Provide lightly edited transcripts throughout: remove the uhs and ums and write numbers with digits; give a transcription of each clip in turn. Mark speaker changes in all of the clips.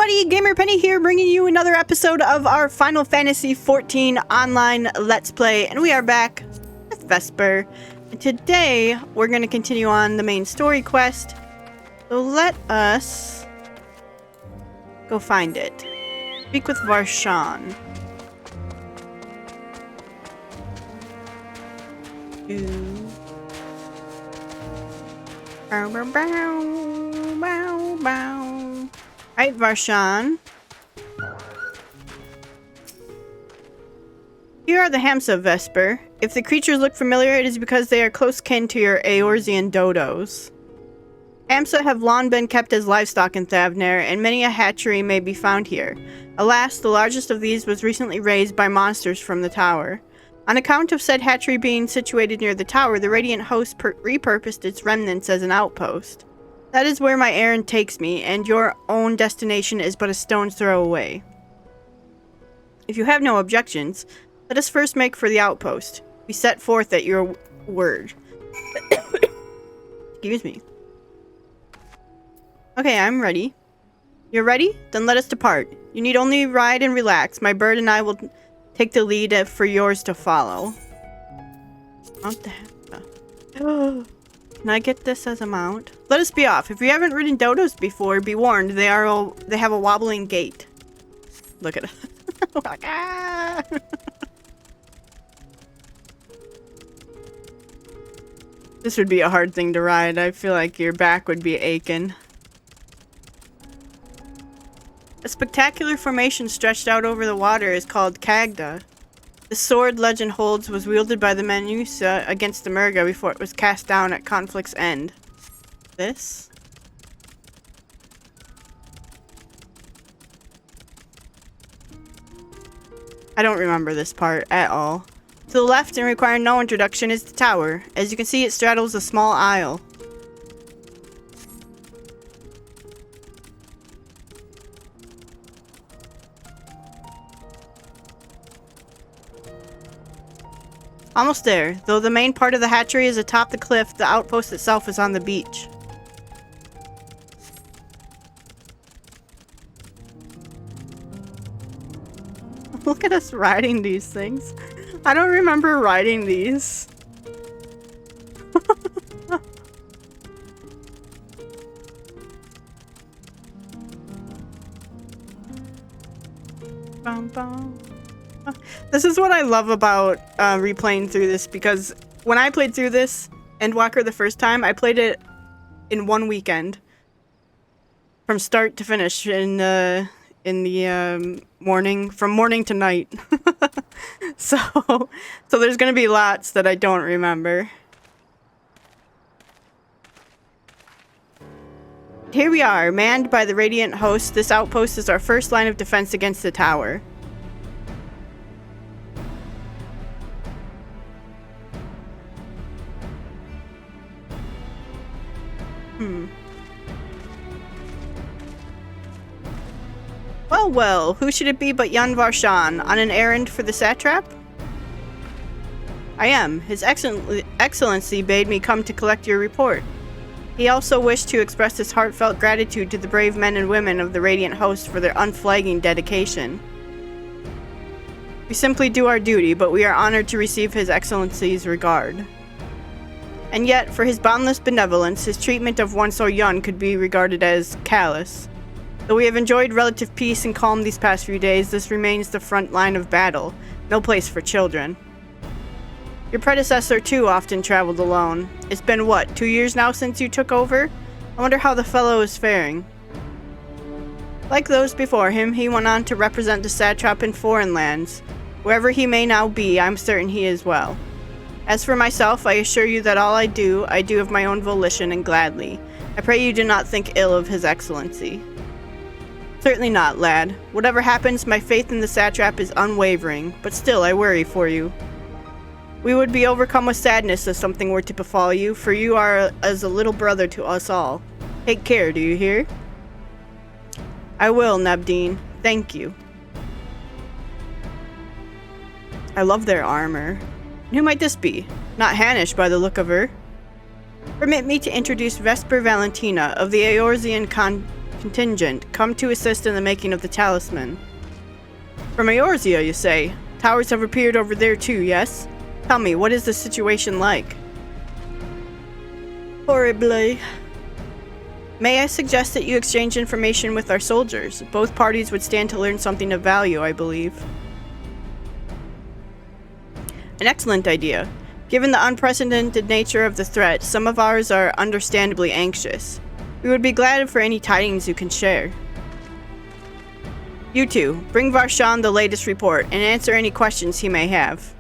Speaker 1: everybody, Gamer Penny here, bringing you another episode of our Final Fantasy XIV online Let's Play, and we are back with Vesper. And today, we're going to continue on the main story quest, so let us go find it. Speak with Varshan. Bow, bow, bow, bow, bow. Alright, Varshan. Here are the Hamsa, Vesper. If the creatures look familiar, it is because they are close kin to your Eorzean dodos. Hamsa have long been kept as livestock in Thavner, and many a hatchery may be found here. Alas, the largest of these was recently raised by monsters from the tower. On account of said hatchery being situated near the tower, the Radiant Host repurposed its remnants as an outpost. That is where my errand takes me, and your own destination is but a stone's throw away. If you have no objections, let us first make for the outpost. We set forth at your word. Excuse me. Okay, I'm ready. You're ready? Then let us depart. You need only ride and relax. My bird and I will take the lead for yours to follow. Mount the Hamsa. Can I get this as a mount? Let us be off. If you haven't ridden dodos before, be warned. They have a wobbling gait. Look at it. This would be a hard thing to ride. I feel like your back would be aching. A spectacular formation stretched out over the water is called Kagda. The sword, legend holds, was wielded by the Menusa against the Murga before it was cast down at conflict's end. This? I don't remember this part at all. To the left, and requiring no introduction, is the tower. As you can see, it straddles a small isle. Almost there. Though the main part of the hatchery is atop the cliff, the outpost itself is on the beach. Look at us riding these things. I don't remember riding these. Bum, bum. This is what I love about replaying through this, because when I played through this, Endwalker, the first time, I played it in one weekend. From start to finish, in the morning, from morning to night. So there's gonna be lots that I don't remember. Here we are, manned by the Radiant Host. This outpost is our first line of defense against the tower. Well, who should it be but young Varshan, on an errand for the satrap? I am. His Excellency bade me come to collect your report. He also wished to express his heartfelt gratitude to the brave men and women of the Radiant Host for their unflagging dedication. We simply do our duty, but we are honored to receive His Excellency's regard. And yet, for his boundless benevolence, his treatment of one so young could be regarded as callous. Though we have enjoyed relative peace and calm these past few days, this remains the front line of battle, no place for children. Your predecessor, too, often traveled alone. It's been, what, 2 years now since you took over? I wonder how the fellow is faring. Like those before him, he went on to represent the satrap in foreign lands. Wherever he may now be, I'm certain he is well. As for myself, I assure you that all I do of my own volition and gladly. I pray you do not think ill of His Excellency. Certainly not, lad. Whatever happens, my faith in the satrap is unwavering, but still I worry for you. We would be overcome with sadness if something were to befall you, for you are as a little brother to us all. Take care, do you hear? I will, Nabdeen. Thank you. I love their armor. Who might this be? Not Hanish by the look of her. Permit me to introduce Vesper Valentina of the Eorzean contingent, come to assist in the making of the talisman. From Eorzea, you say? Towers have appeared over there too, yes? Tell me, what is the situation like? Horribly. May I suggest that you exchange information with our soldiers? Both parties would stand to learn something of value, I believe. An excellent idea. Given the unprecedented nature of the threat, some of ours are understandably anxious. We would be glad for any tidings you can share. You two, bring Varshan the latest report and answer any questions he may have.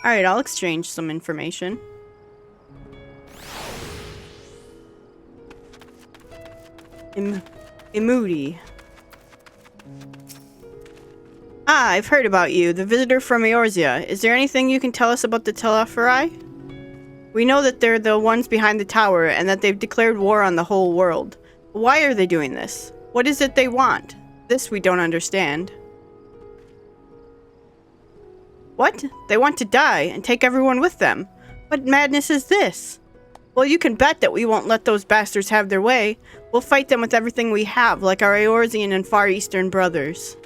Speaker 1: Alright, I'll exchange some information. Imudi. Ah, I've heard about you, the visitor from Eorzea. Is there anything you can tell us about the Teleferi? We know that they're the ones behind the tower and that they've declared war on the whole world. Why are they doing this? What is it they want? This we don't understand. What? They want to die and take everyone with them. What madness is this? Well, you can bet that we won't let those bastards have their way. We'll fight them with everything we have, like our Eorzean and Far Eastern brothers.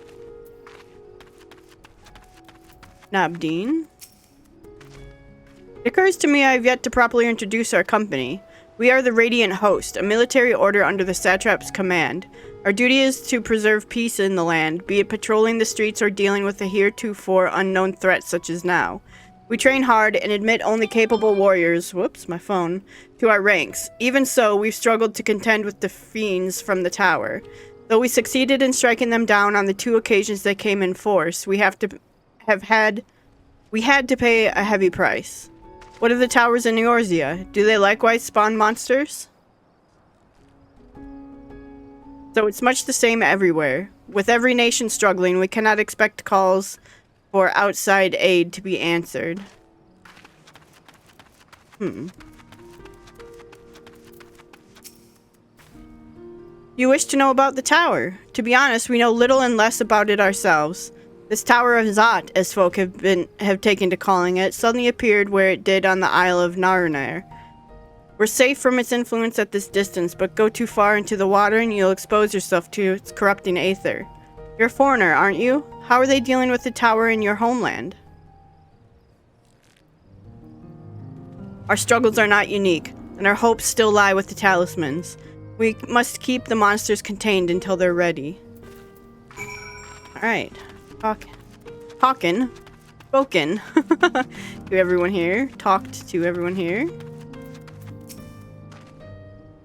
Speaker 1: Nabdeen. It occurs to me I have yet to properly introduce our company. We are the Radiant Host, a military order under the Satrap's command. Our duty is to preserve peace in the land, be it patrolling the streets or dealing with the heretofore unknown threats such as now. We train hard and admit only capable warriors, whoops, my phone, to our ranks. Even so, we've struggled to contend with the fiends from the tower. Though we succeeded in striking them down on the 2 occasions they came in force, we had to pay a heavy price. What of the towers in Eorzea? Do they likewise spawn monsters? So it's much the same everywhere. With every nation struggling, we cannot expect calls for outside aid to be answered. You wish to know about the tower? To be honest, we know little and less about it ourselves. This Tower of Zot, as folk have taken to calling it, suddenly appeared where it did on the Isle of Narnar. We're safe from its influence at this distance, but go too far into the water and you'll expose yourself to its corrupting aether. You're a foreigner, aren't you? How are they dealing with the tower in your homeland? Our struggles are not unique, and our hopes still lie with the talismans. We must keep the monsters contained until they're ready. Alright. Spoken to everyone here. Talked to everyone here.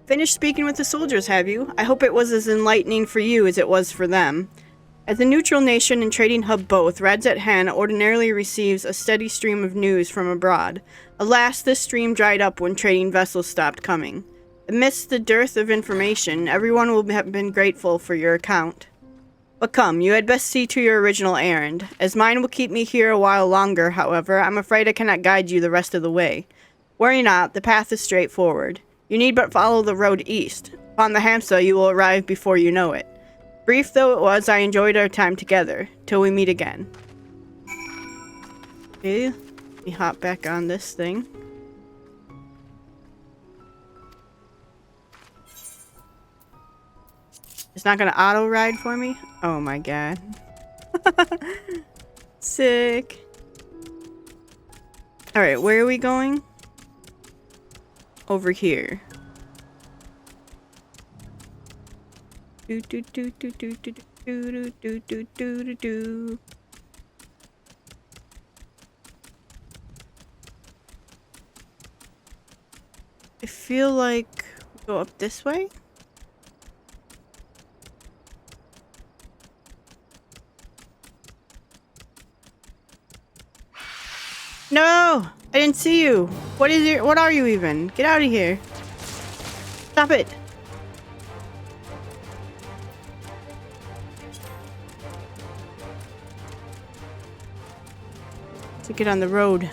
Speaker 1: Finished speaking with the soldiers, have you? I hope it was as enlightening for you as it was for them. As a neutral nation and trading hub both, Radzet Han ordinarily receives a steady stream of news from abroad. Alas, this stream dried up when trading vessels stopped coming. Amidst the dearth of information, everyone will have been grateful for your account. But come, you had best see to your original errand. As mine will keep me here a while longer, however, I'm afraid I cannot guide you the rest of the way. Worry not, the path is straightforward. You need but follow the road east. Upon the Hamsa, you will arrive before you know it. Brief though it was, I enjoyed our time together. Till we meet again. Okay, let me hop back on this thing. It's not gonna auto ride for me? Oh my god. Sick. Alright, where are we going? Over here. Do do do do do do do do do do do do. I feel like we go up this way. No! I didn't see you. What are you even? Get out of here. Stop it. To get on the road.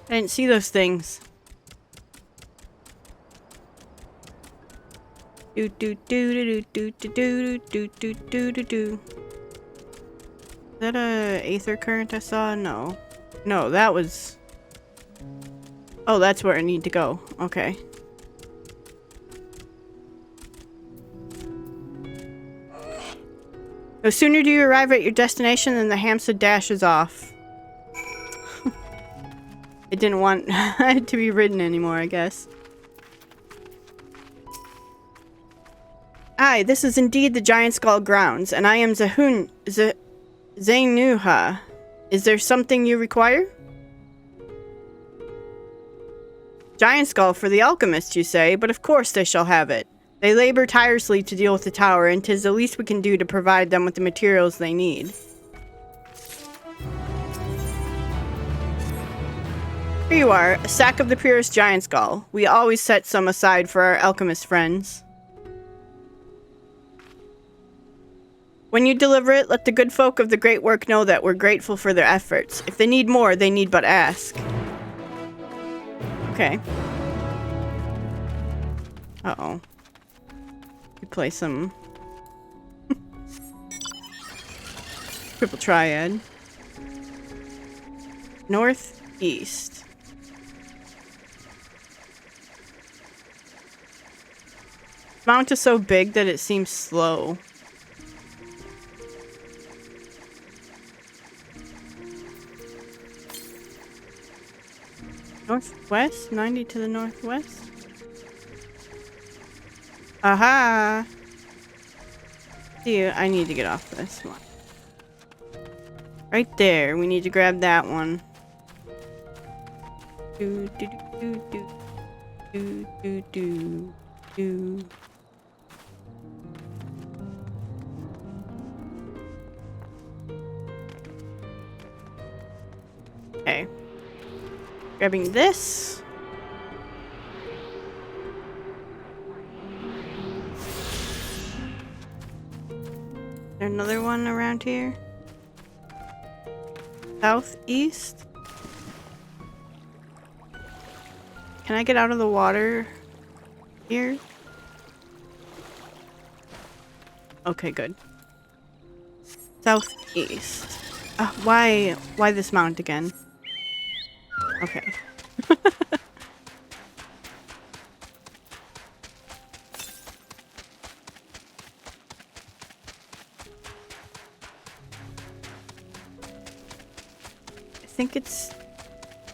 Speaker 1: I didn't see those things. Do do do do do do do do do do do do. Is that a aether current I saw? No. No, that was... Oh, that's where I need to go. Okay. No sooner do you arrive at your destination than the hamster dashes off. It didn't want it to be ridden anymore, I guess. Aye, this is indeed the Giant Skull grounds, and I am Zenuha. Is there something you require? Giant Skull for the alchemist, you say, but of course they shall have it. They labor tirelessly to deal with the tower, and 'tis the least we can do to provide them with the materials they need. Here you are, a sack of the purest Giant Skull. We always set some aside for our alchemist friends. When you deliver it, let the good folk of the great work know that we're grateful for their efforts. If they need more, they need but ask. Okay. Uh-oh. We play some... Triple triad. Northeast. Mount is so big that it seems slow. Northwest? 90 to the northwest? Aha! See, I need to get off this one. Right there. We need to grab that one. Do do do do do do do do. Okay. Grabbing this. Is there another one around here? Southeast? Can I get out of the water here? Okay, good. Southeast. Why this mount again? Okay.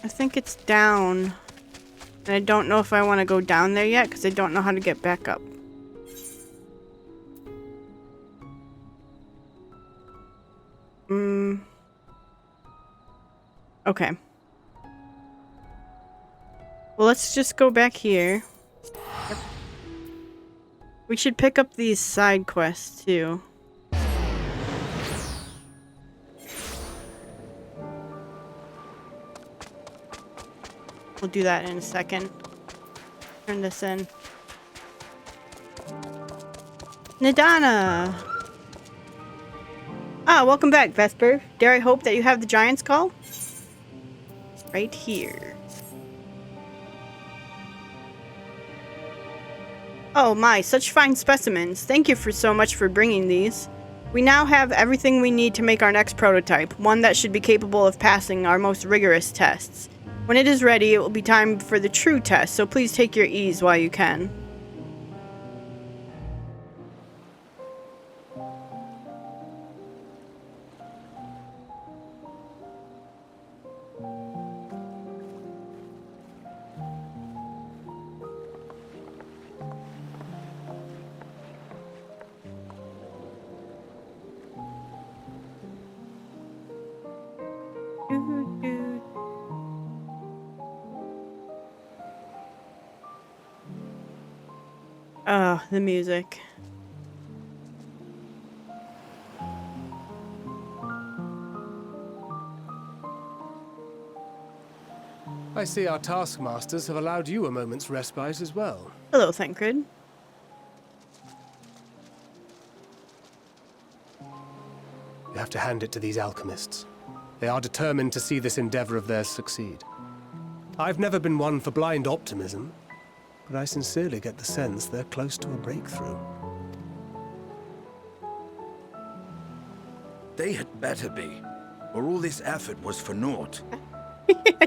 Speaker 1: I think it's down. And I don't know if I want to go down there yet because I don't know how to get back up. Okay. Well, let's just go back here. We should pick up these side quests too. We'll do that in a second. Turn this in. Nidana! Ah, welcome back, Vesper. Dare I hope that you have the Giant Skull? Right here. Oh my, such fine specimens. Thank you so much for bringing these. We now have everything we need to make our next prototype, one that should be capable of passing our most rigorous tests. When it is ready, it will be time for the true test, so please take your ease while you can. Oh, the music.
Speaker 2: I see our taskmasters have allowed you a moment's respite as well.
Speaker 1: Hello, Thancred.
Speaker 2: You have to hand it to these alchemists. They are determined to see this endeavor of theirs succeed. I've never been one for blind optimism, but I sincerely get the sense they're close to a breakthrough.
Speaker 3: They had better be, or all this effort was for naught.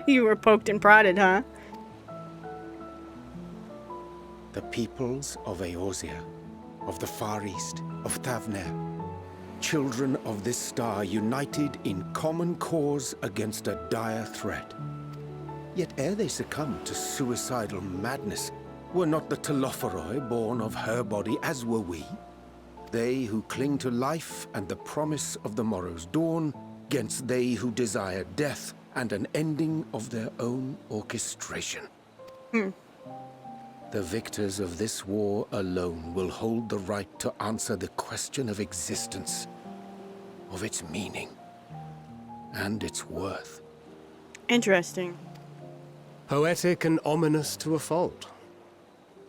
Speaker 1: You were poked and prodded, huh?
Speaker 3: The peoples of Eorzea, of the Far East, of Thavner, children of this star united in common cause against a dire threat. Yet ere they succumbed to suicidal madness, were not the Telophoroi born of her body as were we? They who cling to life and the promise of the morrow's dawn, against they who desire death and an ending of their own orchestration. The victors of this war alone will hold the right to answer the question of existence, of its meaning, and its worth.
Speaker 1: Interesting.
Speaker 2: Poetic and ominous to a fault.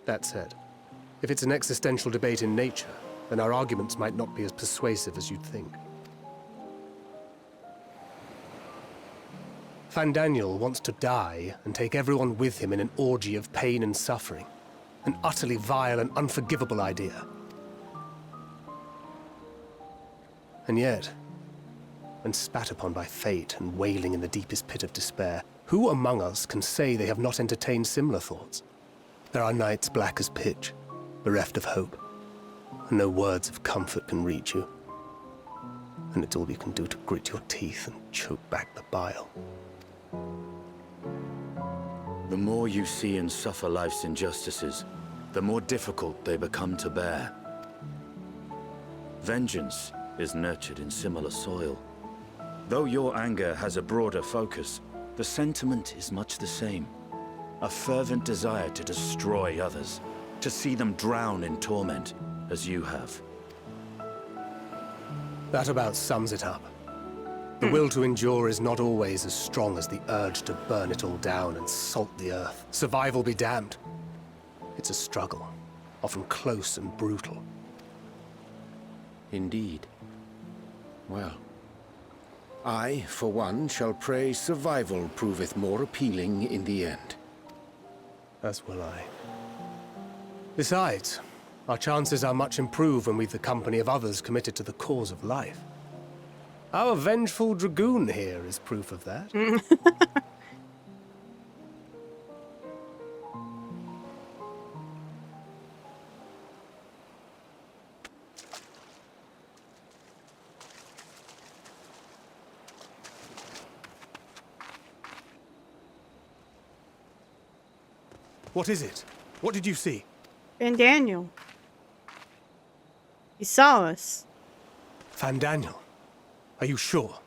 Speaker 2: That said, if it's an existential debate in nature, then our arguments might not be as persuasive as you'd think. Fandaniel wants to die and take everyone with him in an orgy of pain and suffering. An utterly vile and unforgivable idea. And yet, when spat upon by fate and wailing in the deepest pit of despair, who among us can say they have not entertained similar thoughts? There are nights black as pitch, bereft of hope, and no words of comfort can reach you. And it's all you can do to grit your teeth and choke back the bile.
Speaker 4: The more you see and suffer life's injustices, the more difficult they become to bear. Vengeance is nurtured in similar soil. Though your anger has a broader focus, the sentiment is much the same. A fervent desire to destroy others, to see them drown in torment, as you have.
Speaker 2: That about sums it up. The will to endure is not always as strong as the urge to burn it all down and salt the earth. Survival be damned. It's a struggle, often close and brutal.
Speaker 3: Indeed. Well, I, for one, shall pray survival proveth more appealing in the end.
Speaker 2: As will I. Besides, our chances are much improved when we've the company of others committed to the cause of life. Our vengeful dragoon here is proof of that. What is it? What did you see?
Speaker 1: Fandaniel. He saw us.
Speaker 2: Fandaniel. Are you sure?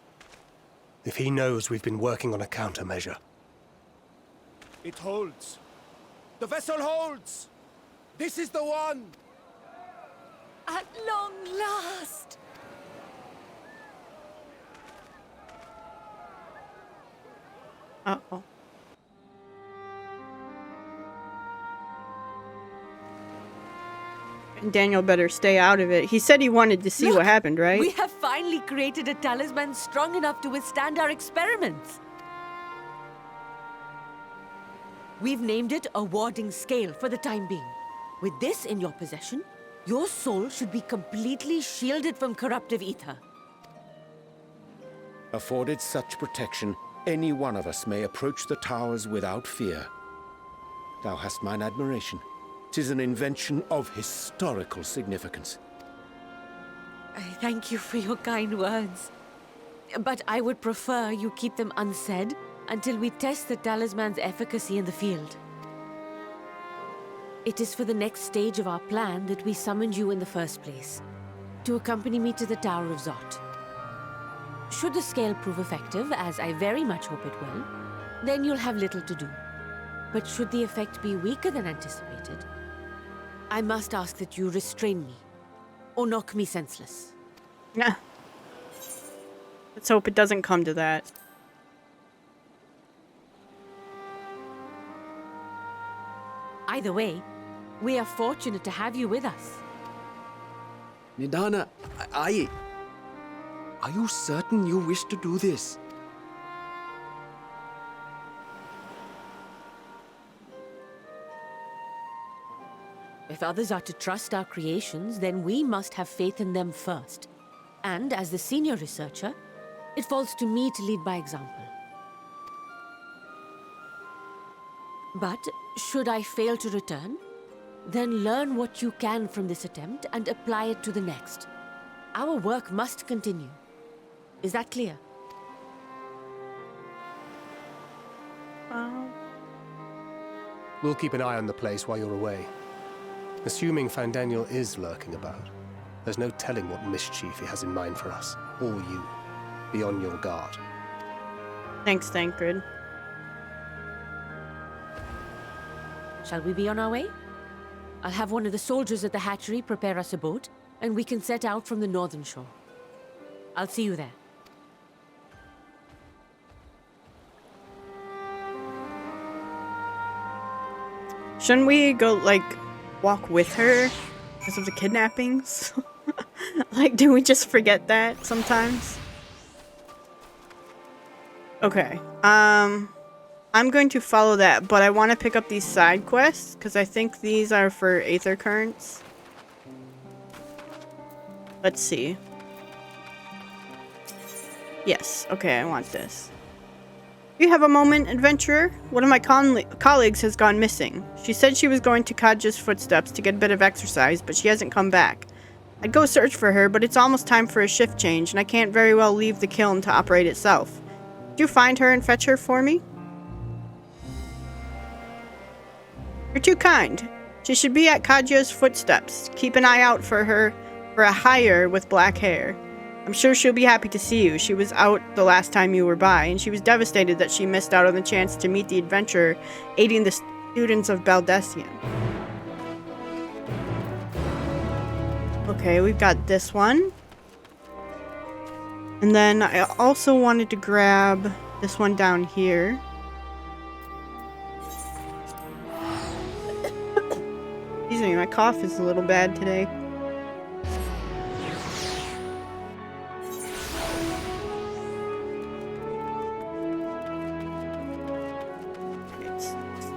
Speaker 2: If he knows we've been working on a countermeasure.
Speaker 3: It holds. The vessel holds! This is the one!
Speaker 5: At long last!
Speaker 1: Uh-oh. Daniel better stay out of it. He said he wanted to see
Speaker 5: Look,
Speaker 1: what happened, right?
Speaker 5: We have finally created a talisman strong enough to withstand our experiments. We've named it a warding scale for the time being. With this in your possession, your soul should be completely shielded from corruptive ether.
Speaker 3: Afforded such protection, any one of us may approach the towers without fear. Thou hast mine admiration. 'Tis an invention of historical significance.
Speaker 5: I thank you for your kind words. But I would prefer you keep them unsaid until we test the talisman's efficacy in the field. It is for the next stage of our plan that we summoned you in the first place, to accompany me to the Tower of Zot. Should the scale prove effective, as I very much hope it will, then you'll have little to do. But should the effect be weaker than anticipated, I must ask that you restrain me, or knock me senseless.
Speaker 1: Yeah. Let's hope it doesn't come to that.
Speaker 5: Either way, we are fortunate to have you with us.
Speaker 6: Nidana, are you certain you wish to do this?
Speaker 5: If others are to trust our creations, then we must have faith in them first. And as the senior researcher, it falls to me to lead by example. But should I fail to return, then learn what you can from this attempt and apply it to the next. Our work must continue. Is that clear?
Speaker 2: We'll keep an eye on the place while you're away. Assuming Fandaniel is lurking about, there's no telling what mischief he has in mind for us, or you. Be on your guard.
Speaker 1: Thanks, Thancred.
Speaker 5: Shall we be on our way? I'll have one of the soldiers at the hatchery prepare us a boat, and we can set out from the northern shore. I'll see you there.
Speaker 1: Shouldn't we go, like, walk with her because of the kidnappings? Like, do we just forget that sometimes? Okay. I'm going to follow that, but I want to pick up these side quests because I think these are for Aether Currents. Let's see. Yes. Okay, I want this. Do you have a moment, adventurer? One of my colleagues has gone missing. She said she was going to Kadja's footsteps to get a bit of exercise, but she hasn't come back. I'd go search for her, but it's almost time for a shift change, and I can't very well leave the kiln to operate itself. Could you find her and fetch her for me? You're too kind. She should be at Kadja's footsteps. Keep an eye out for her for a hire with black hair. I'm sure she'll be happy to see you. She was out the last time you were by, and she was devastated that she missed out on the chance to meet the adventurer aiding the students of Baldessian. Okay, we've got this one. And then I also wanted to grab this one down here. Excuse me, my cough is a little bad today.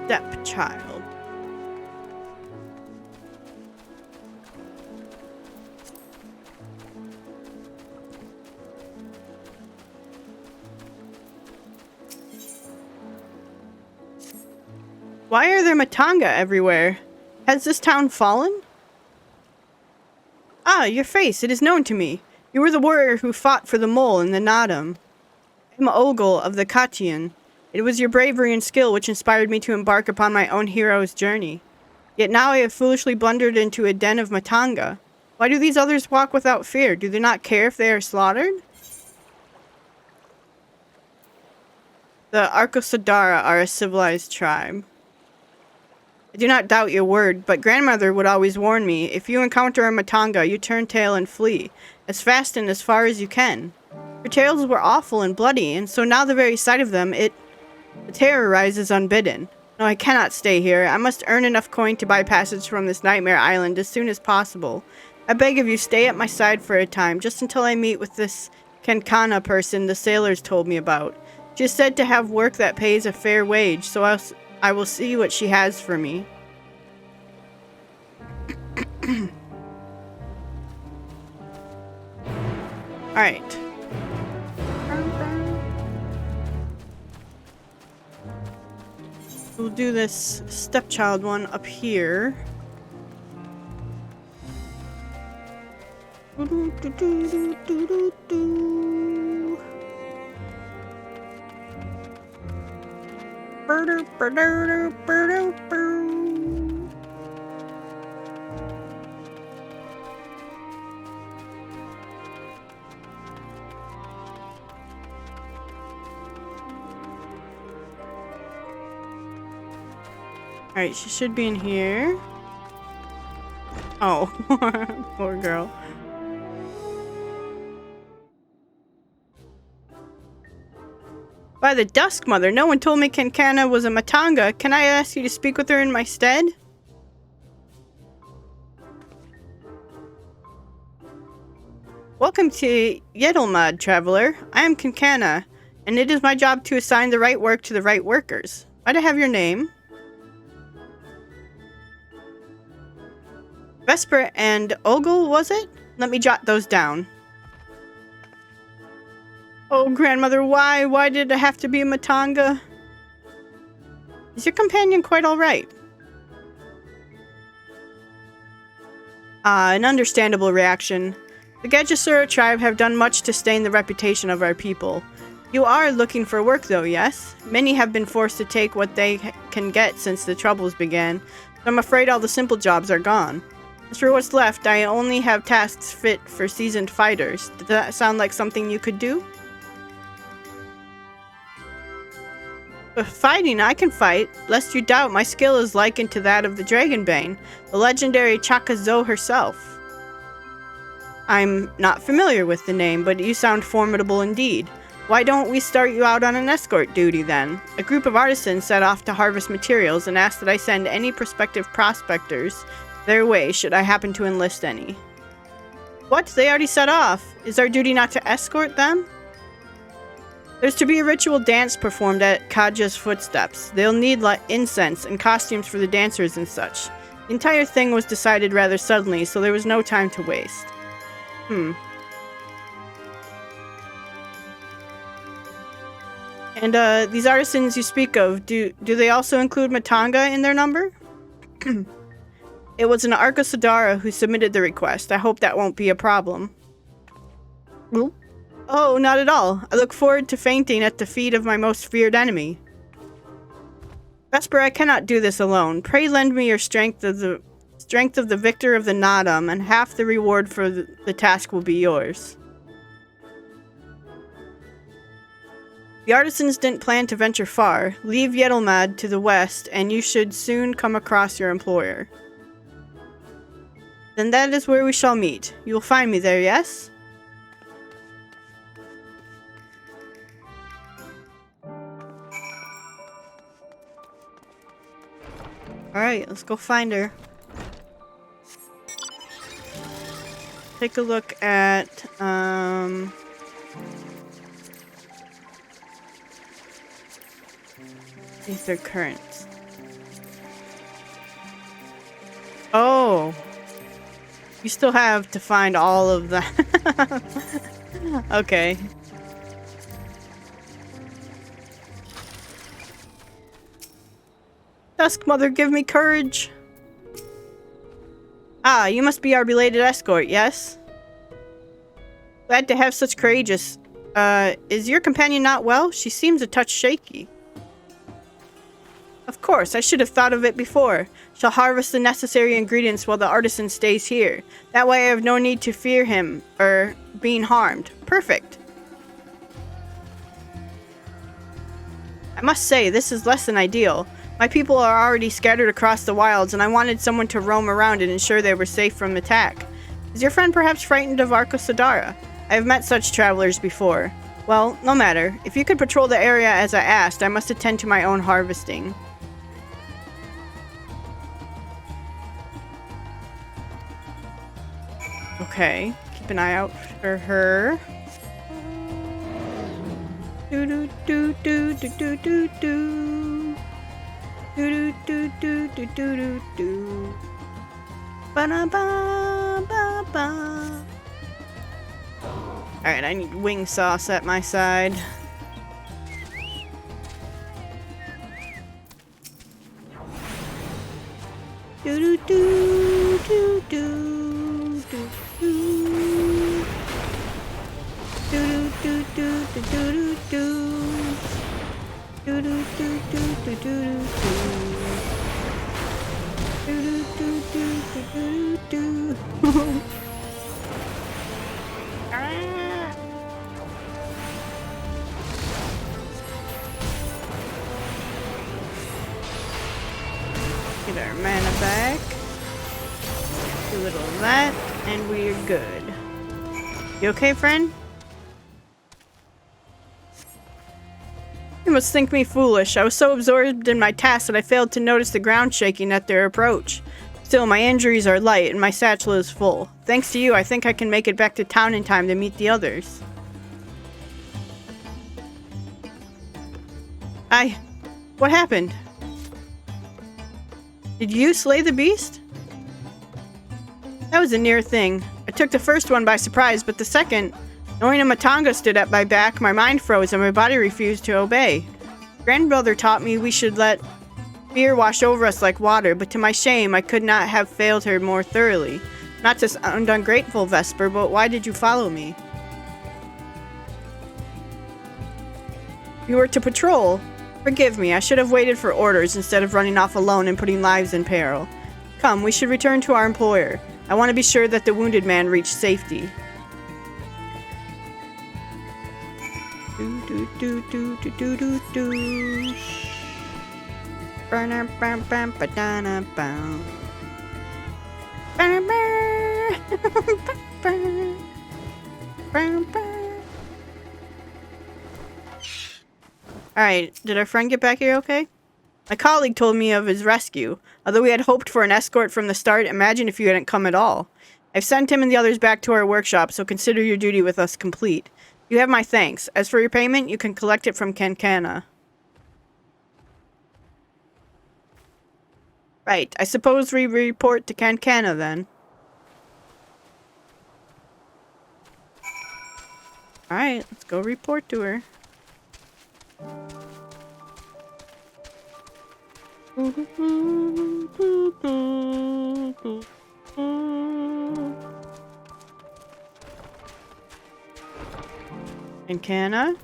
Speaker 1: Stepchild. Why are there Matanga everywhere? Has this town fallen? Ah, your face. It is known to me. You were the warrior who fought for the mole in the Nadam. I am Ogle of the Katian. It was your bravery and skill which inspired me to embark upon my own hero's journey. Yet now I have foolishly blundered into a den of Matanga. Why do these others walk without fear? Do they not care if they are slaughtered? The Arcosadara are a civilized tribe. I do not doubt your word, but grandmother would always warn me, if you encounter a Matanga, you turn tail and flee, as fast and as far as you can. Her tales were awful and bloody, and so now the very sight of them, the terror rises unbidden. No, I cannot stay here. I must earn enough coin to buy passage from this nightmare island as soon as possible. I beg of you, stay at my side for a time, just until I meet with this Kenkana person the sailors told me about. She is said to have work that pays a fair wage, so I will see what she has for me. Alright. We'll do this stepchild one up here. Alright, she should be in here. Oh, poor girl. By the Dusk Mother, no one told me Kenkana was a Matanga. Can I ask you to speak with her in my stead? Welcome to Yedelmad, traveler. I am Kenkana, and it is my job to assign the right work to the right workers. Might I have your name? Vesper and Ogle, was it? Let me jot those down. Oh, grandmother, why? Why did it have to be a Matanga? Is your companion quite alright? An understandable reaction. The Gadjasura tribe have done much to stain the reputation of our people. You are looking for work though, yes? Many have been forced to take what they can get since the troubles began, so I'm afraid all the simple jobs are gone. As for what's left, I only have tasks fit for seasoned fighters. Does that sound like something you could do? But fighting, I can fight. Lest you doubt, my skill is likened to that of the Dragonbane, the legendary Chakazo herself. I'm not familiar with the name, but you sound formidable indeed. Why don't we start you out on an escort duty then? A group of artisans set off to harvest materials and asked that I send any prospective prospectors their way should I happen to enlist any. What? They already set off? Is our duty not to escort them? There's to be a ritual dance performed at Kaja's footsteps. They'll need incense and costumes for the dancers and such. The entire thing was decided rather suddenly, so there was no time to waste. And these artisans you speak of, do they also include Matanga in their number? It was an Arcosadara who submitted the request. I hope that won't be a problem. Oh, not at all. I look forward to fainting at the feet of my most feared enemy. Vesper, I cannot do this alone. Pray lend me your strength of the victor of the Nadam, and half the reward for the task will be yours. The artisans didn't plan to venture far. Leave Yedelmad to the west, and you should soon come across your employer. Then that is where we shall meet. You will find me there, yes? Alright, let's go find her. Take a look at, Ether currents. Oh! You still have to find all of that. Okay. Dusk Mother, give me courage! Ah, you must be our belated escort, yes? Glad to have such courageous. Is your companion not well? She seems a touch shaky. Of course, I should have thought of it before. Shall harvest the necessary ingredients while the artisan stays here. That way I have no need to fear him, being harmed. Perfect. I must say, this is less than ideal. My people are already scattered across the wilds, and I wanted someone to roam around and ensure they were safe from attack. Is your friend perhaps frightened of Arcosadara? I have met such travelers before. Well, no matter. If you could patrol the area as I asked, I must attend to my own harvesting. Okay, keep an eye out for her. Do do do do do do do do. Do do do do do do do. Ba ba ba ba. Alright, I need wing sauce at my side. Do do do do do do do. Do do do do do do do. Do do do do do do do. Do do do do do do do. Get our mana back. Do a little of that, and we're good. You okay, friend? You must think me foolish. I was so absorbed in my task that I failed to notice the ground shaking at their approach. Still, my injuries are light, and my satchel is full. Thanks to you, I think I can make it back to town in time to meet the others. What happened? Did you slay the beast? That was a near thing. I took the first one by surprise, but the second, knowing a Matanga stood at my back, my mind froze and my body refused to obey. Grandmother taught me we should let Fear washed over us like water, but to my shame, I could not have failed her more thoroughly. Not to sound ungrateful, Vesper, but why did you follow me? You were to patrol. Forgive me, I should have waited for orders instead of running off alone and putting lives in peril. Come, we should return to our employer. I want to be sure that the wounded man reached safety. Alright, did our friend get back here okay? My colleague told me of his rescue. Although we had hoped for an escort from the start, imagine if you hadn't come at all. I've sent him and the others back to our workshop, so consider your duty with us complete. You have my thanks. As for your payment, you can collect it from Kankana. Right, I suppose we report to Kankana then. Alright, let's go report to her. Kankana?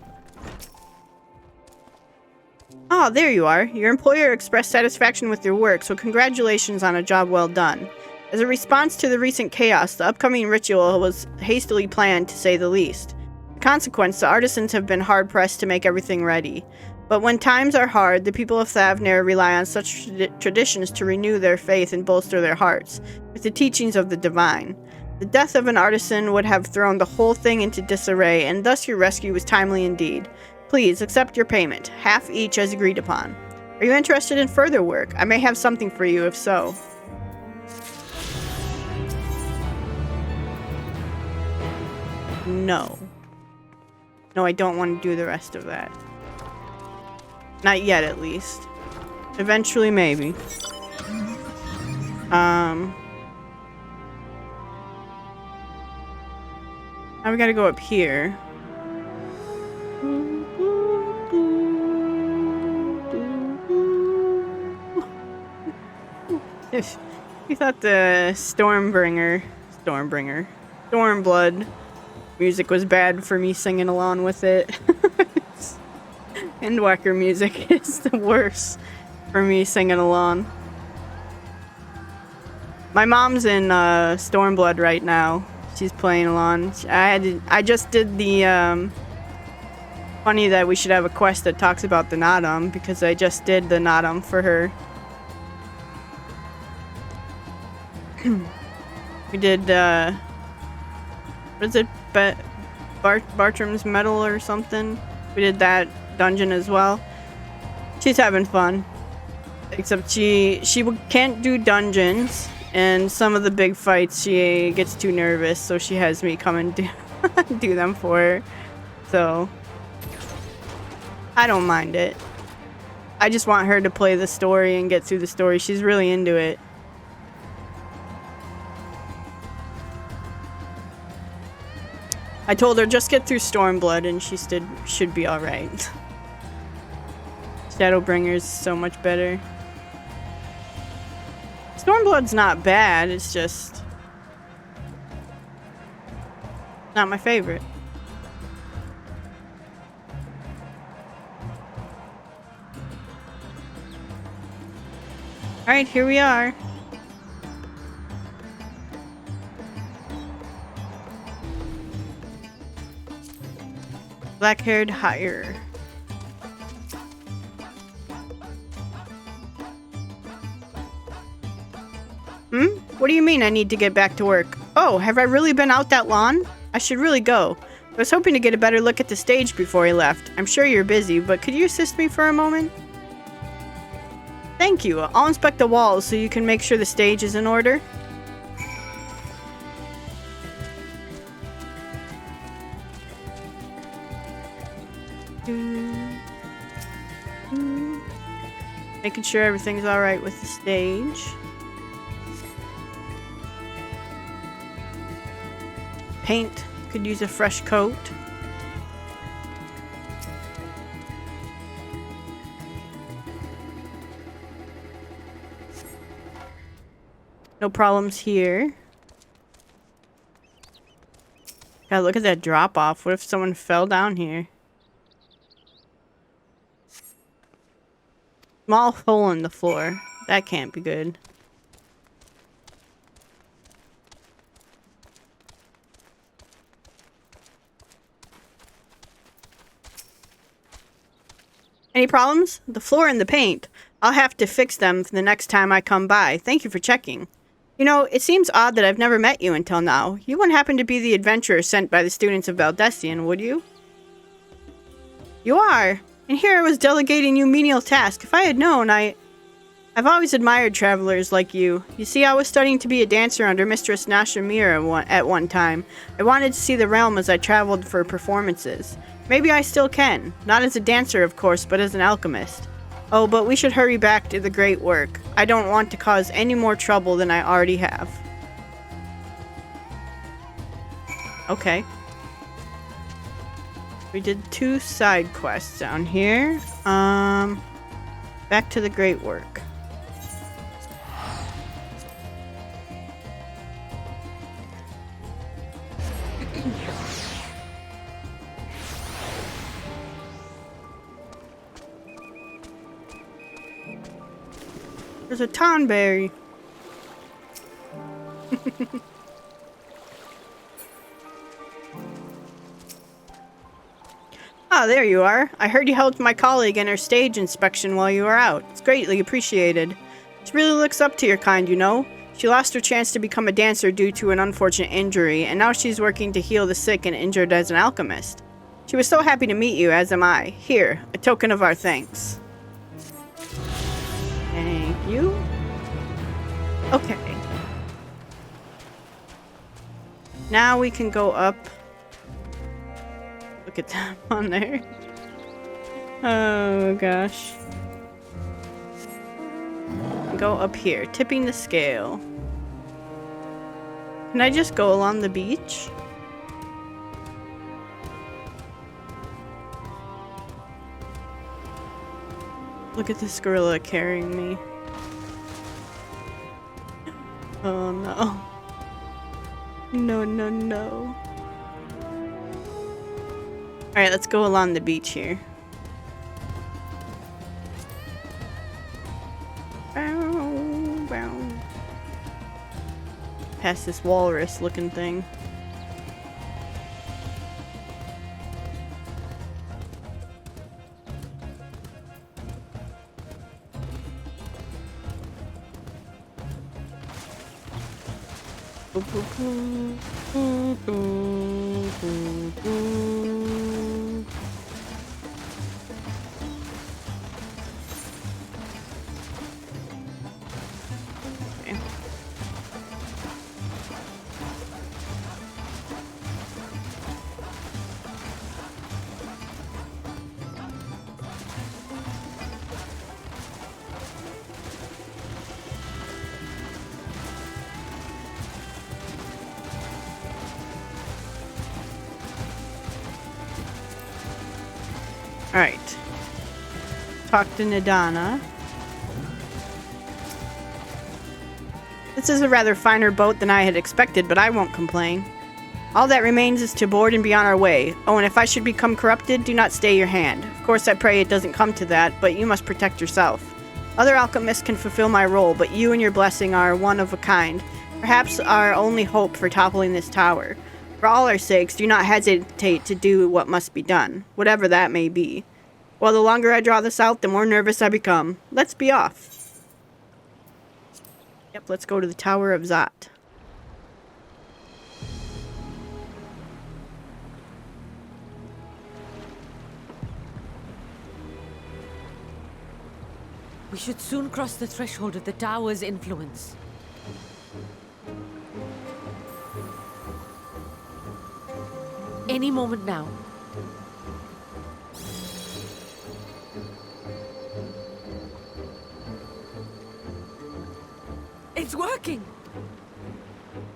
Speaker 1: Oh, there you are. Your employer expressed satisfaction with your work, so congratulations on a job well done. As a response to the recent chaos, the upcoming ritual was hastily planned, to say the least. As a consequence, the artisans have been hard-pressed to make everything ready. But when times are hard, the people of Thavner rely on such traditions to renew their faith and bolster their hearts with the teachings of the divine. The death of an artisan would have thrown the whole thing into disarray, and thus your rescue was timely indeed. Please, accept your payment, half each as agreed upon. Are you interested in further work? I may have something for you, if so. No. No, I don't want to do the rest of that. Not yet, at least. Eventually, maybe. Now we gotta go up here. You thought the Stormblood music was bad for me singing along with it. Endwalker music is the worst for me singing along. My mom's in Stormblood right now. She's playing along. I just did the funny that we should have a quest that talks about the Nadam, because I just did the Nadam for her. We did what is it? Bartram's Medal or something. We did that dungeon as well. She's having fun. Except she can't do dungeons, and some of the big fights she gets too nervous, so she has me come and do them for her. So I don't mind it. I just want her to play the story and get through the story. She's really into it. I told her just get through Stormblood and she should be alright. Shadowbringer's so much better. Stormblood's not bad, it's just not my favorite. Alright, here we are. Black-haired hire. What do you mean I need to get back to work? Oh, have I really been out that long? I should really go. I was hoping to get a better look at the stage before I left. I'm sure you're busy, but could you assist me for a moment? Thank you. I'll inspect the walls so you can make sure the stage is in order. Making sure everything's alright with the stage. Paint. Could use a fresh coat. No problems here. God, look at that drop off. What if someone fell down here? Small hole in the floor. That can't be good. Any problems? The floor and the paint. I'll have to fix them the next time I come by. Thank you for checking. You know, it seems odd that I've never met you until now. You wouldn't happen to be the adventurer sent by the students of Valdestian, would you? You are. And here I was delegating you menial tasks. If I had known, I've always admired travelers like you. You see, I was studying to be a dancer under Mistress Nashamira at one time. I wanted to see the realm as I traveled for performances. Maybe I still can. Not as a dancer, of course, but as an alchemist. Oh, but we should hurry back to the great work. I don't want to cause any more trouble than I already have. Okay. We did 2 side quests down here. Back to the great work. There's a tonberry. Ah, there you are. I heard you helped my colleague in her stage inspection while you were out. It's greatly appreciated. She really looks up to your kind, you know. She lost her chance to become a dancer due to an unfortunate injury, and now she's working to heal the sick and injured as an alchemist. She was so happy to meet you, as am I. Here, a token of our thanks. Thank you. Okay. Now we can go up. Look at that on there. Oh gosh. Go up here, tipping the scale. Can I just go along the beach? Look at this gorilla carrying me. Oh no. No, no, no. Alright, let's go along the beach here. Bow, bow. Past this walrus looking thing. Alright. Talk to Nidana. This is a rather finer boat than I had expected, but I won't complain. All that remains is to board and be on our way. Oh, and if I should become corrupted, do not stay your hand. Of course, I pray it doesn't come to that, but you must protect yourself. Other alchemists can fulfill my role, but you and your blessing are one of a kind. Perhaps our only hope for toppling this tower. For all our sakes, do not hesitate to do what must be done, whatever that may be. Well, the longer I draw this out, the more nervous I become. Let's be off. Yep, let's go to the Tower of Zot.
Speaker 5: We should soon cross the threshold of the tower's influence. Any moment now. It's working!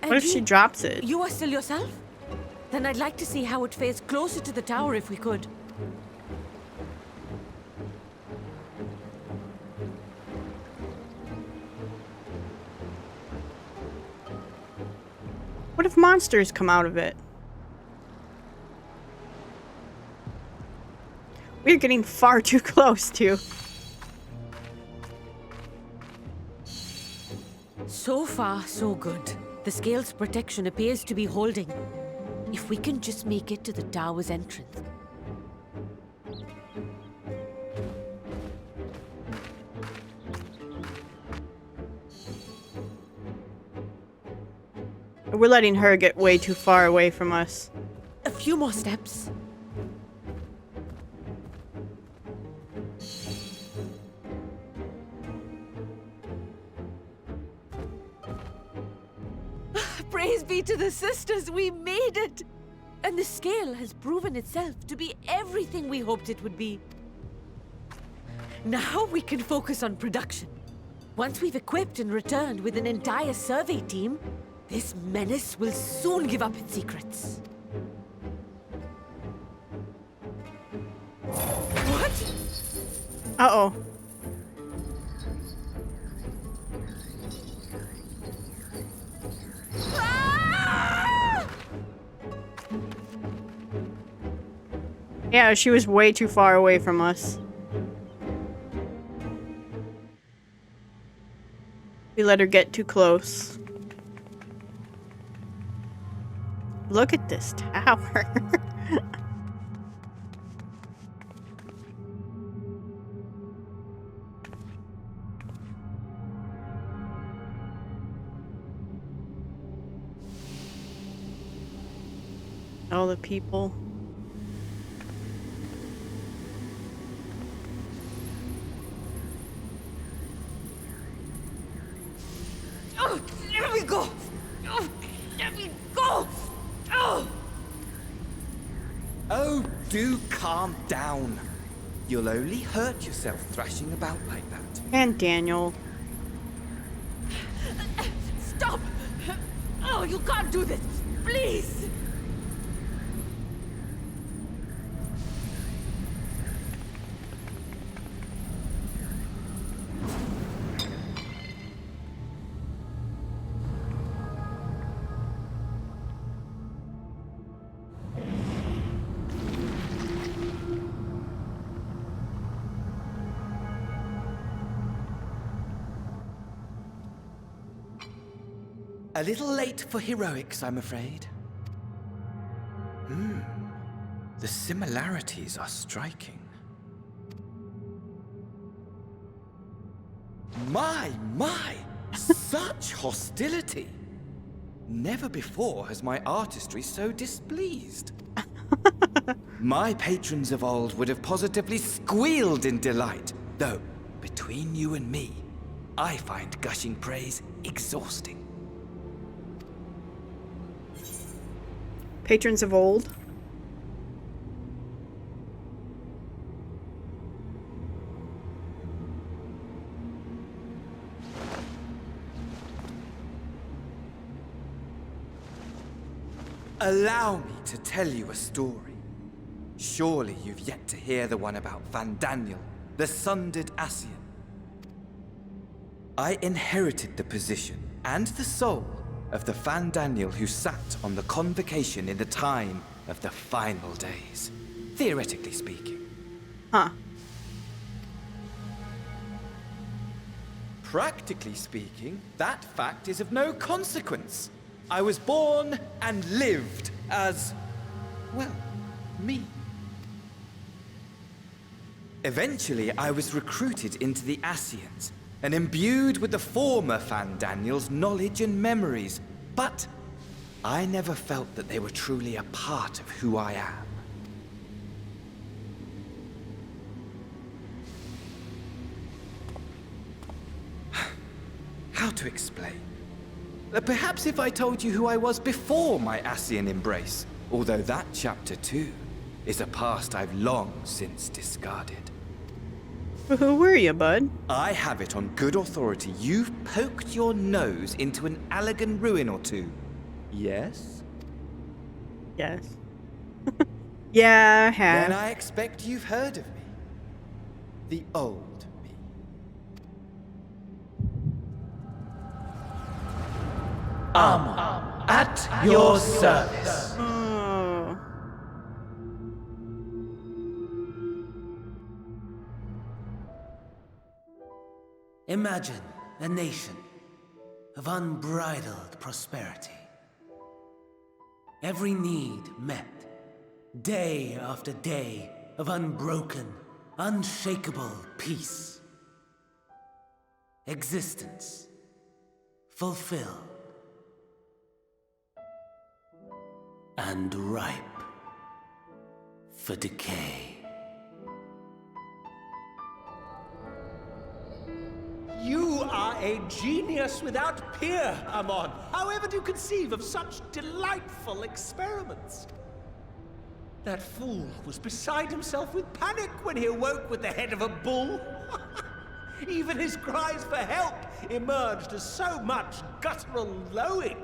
Speaker 1: What if she drops it?
Speaker 5: You are still yourself? Then I'd like to see how it fares closer to the tower if we could.
Speaker 1: if monsters come out of it? We're getting far too close to.
Speaker 5: So far, so good. The scale's protection appears to be holding. If we can just make it to the tower's entrance.
Speaker 1: We're letting her get way too far away from us.
Speaker 5: A few more steps. Praise be to the sisters, we made it! And the scale has proven itself to be everything we hoped it would be. Now we can focus on production. Once we've equipped and returned with an entire survey team, this menace will soon give up its secrets. What?
Speaker 1: Uh-oh. Yeah, she was way too far away from us. We let her get too close. Look at this tower. All the people.
Speaker 5: Oh, let me go! Oh, let me go! Oh!
Speaker 6: Oh, do calm down. You'll only hurt yourself thrashing about like that.
Speaker 1: And Daniel.
Speaker 5: Stop! Oh, you can't do this! Please!
Speaker 6: A little late for heroics, I'm afraid. The similarities are striking. My! Such hostility! Never before has my artistry so displeased. My patrons of old would have positively squealed in delight, though, between you and me, I find gushing praise exhausting.
Speaker 1: Patrons of old.
Speaker 6: Allow me to tell you a story. Surely you've yet to hear the one about Vandaniel, the sundered Ascian. I inherited the position and the soul of the Vandaniel who sat on the convocation in the time of the final days, theoretically speaking.
Speaker 1: Huh.
Speaker 6: Practically speaking, that fact is of no consequence. I was born and lived as, well, me. Eventually, I was recruited into the Ascians and imbued with the former Vandaniel's knowledge and memories, but I never felt that they were truly a part of who I am. How to explain? Perhaps if I told you who I was before my Ascian embrace, although that chapter too is a past I've long since discarded.
Speaker 1: Who were you, bud?
Speaker 6: I have it on good authority you've poked your nose into an Allegan ruin or two. Yes?
Speaker 1: Yes. Yeah, I have.
Speaker 6: Then I expect you've heard of me. The old me.
Speaker 7: Armor. At your service.
Speaker 1: Oh.
Speaker 7: Imagine a nation of unbridled prosperity. Every need met, day after day of unbroken, unshakable peace. Existence fulfilled and ripe for decay.
Speaker 8: You are a genius without peer, Amon. However do you conceive of such delightful experiments? That fool was beside himself with panic when he awoke with the head of a bull. Even his cries for help emerged as so much guttural lowing.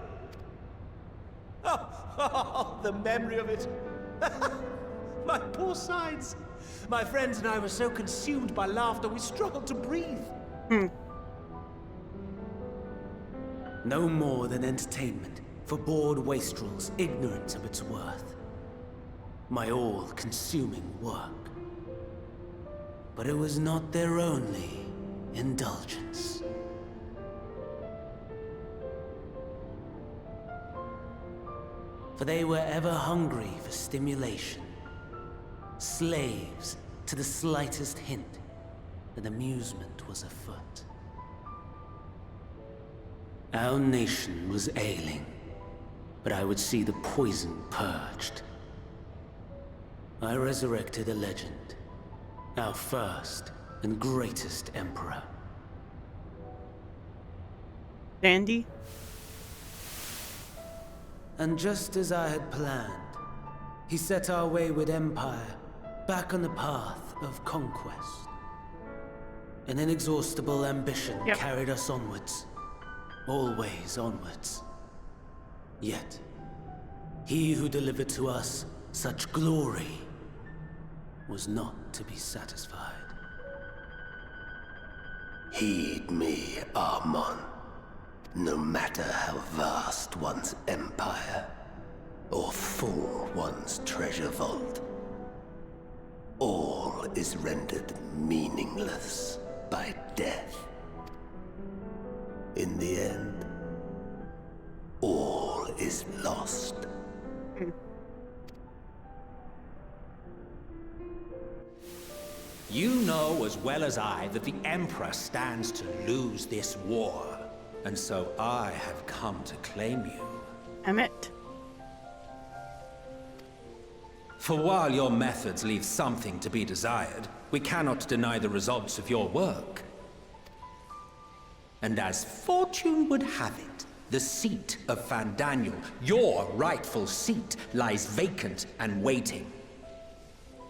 Speaker 8: Oh, the memory of it. My poor sides. My friends and I were so consumed by laughter we struggled to breathe.
Speaker 7: No more than entertainment for bored wastrels ignorant of its worth. My all-consuming work. But it was not their only indulgence. For they were ever hungry for stimulation. Slaves to the slightest hint that amusement was afoot. Our nation was ailing, but I would see the poison purged. I resurrected a legend, our first and greatest emperor.
Speaker 1: Dandy?
Speaker 7: And just as I had planned, he set our wayward empire back on the path of conquest. An inexhaustible ambition carried us onwards. Always onwards. Yet, he who delivered to us such glory was not to be satisfied.
Speaker 9: Heed me, Amon. No matter how vast one's empire, or full one's treasure vault, all is rendered meaningless by death. In the end, all is lost.
Speaker 8: You know as well as I that the Emperor stands to lose this war. And so I have come to claim you.
Speaker 1: Emmett.
Speaker 8: For while your methods leave something to be desired, we cannot deny the results of your work. And as fortune would have it, the seat of Fandaniel, your rightful seat, lies vacant and waiting.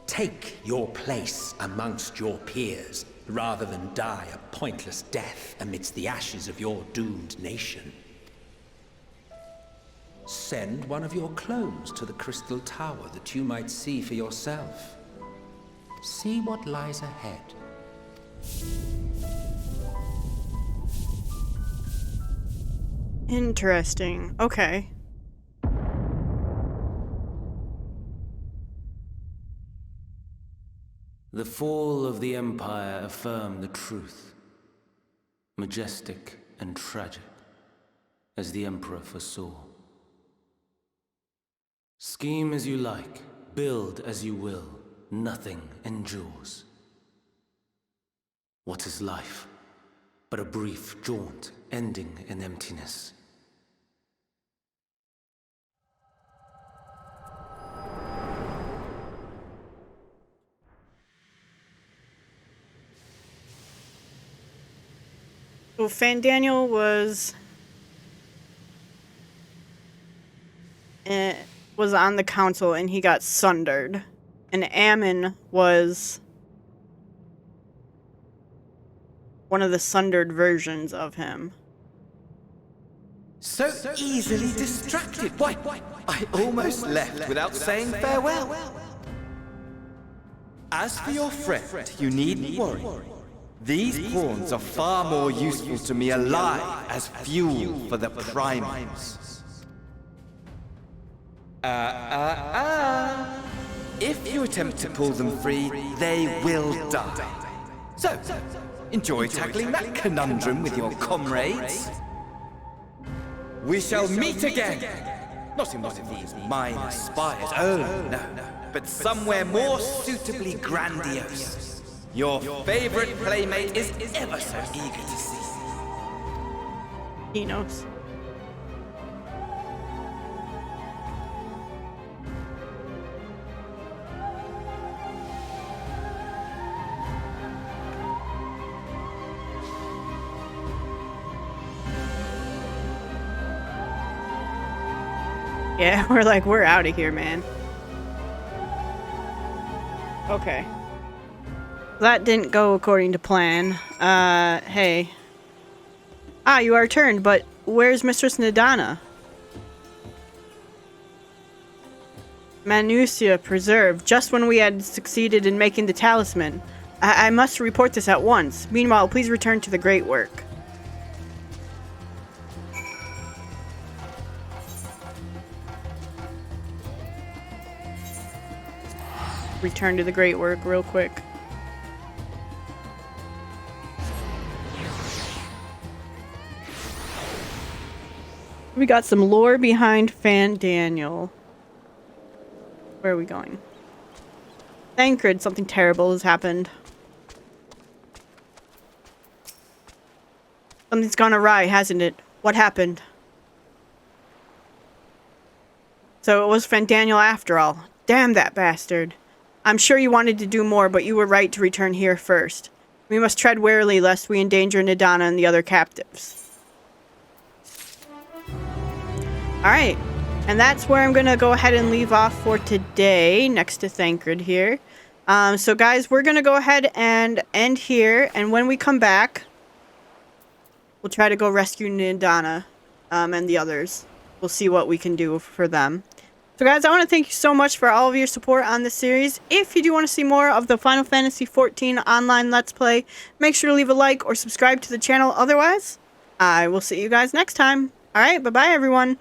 Speaker 8: Take your place amongst your peers, rather than die a pointless death amidst the ashes of your doomed nation. Send one of your clones to the Crystal Tower that you might see for yourself. See what lies ahead.
Speaker 1: Interesting. Okay.
Speaker 7: The fall of the Empire affirmed the truth. Majestic and tragic, as the Emperor foresaw. Scheme as you like, build as you will, nothing endures. What is life but a brief jaunt ending in emptiness?
Speaker 1: So Fandaniel was on the council and he got sundered. And Ammon was one of the sundered versions of him.
Speaker 6: So easily distracted. Why, I almost left without saying farewell. As for your friend, you needn't worry. These pawns are far more useful to me alive as fuel for the primals. If you attempt to pull them free, they will die. So, enjoy tackling that conundrum with your comrades. We shall meet again! Not in one of these minor spires, oh no, but somewhere more suitably grandiose. Your favorite playmate is ever so eager to see.
Speaker 1: He knows. Yeah, we're out of here, man. Okay. That didn't go according to plan. Hey. Ah, you are returned, but where's Mistress Nadana? Manusia preserved, just when we had succeeded in making the talisman. I must report this at once. Meanwhile, please return to the great work. Return to the great work real quick. We got some lore behind Fan Daniel. Where are we going? Thancred, something terrible has happened. Something's gone awry, hasn't it? What happened? So it was Fan Daniel after all. Damn that bastard. I'm sure you wanted to do more, but you were right to return here first. We must tread warily lest we endanger Nadana and the other captives. Alright, and that's where I'm going to go ahead and leave off for today, next to Thancred here. So guys, we're going to go ahead and end here, and when we come back, we'll try to go rescue Nadana and the others. We'll see what we can do for them. So guys, I want to thank you so much for all of your support on this series. If you do want to see more of the Final Fantasy XIV online Let's Play, make sure to leave a like or subscribe to the channel. Otherwise, I will see you guys next time. Alright, bye-bye everyone.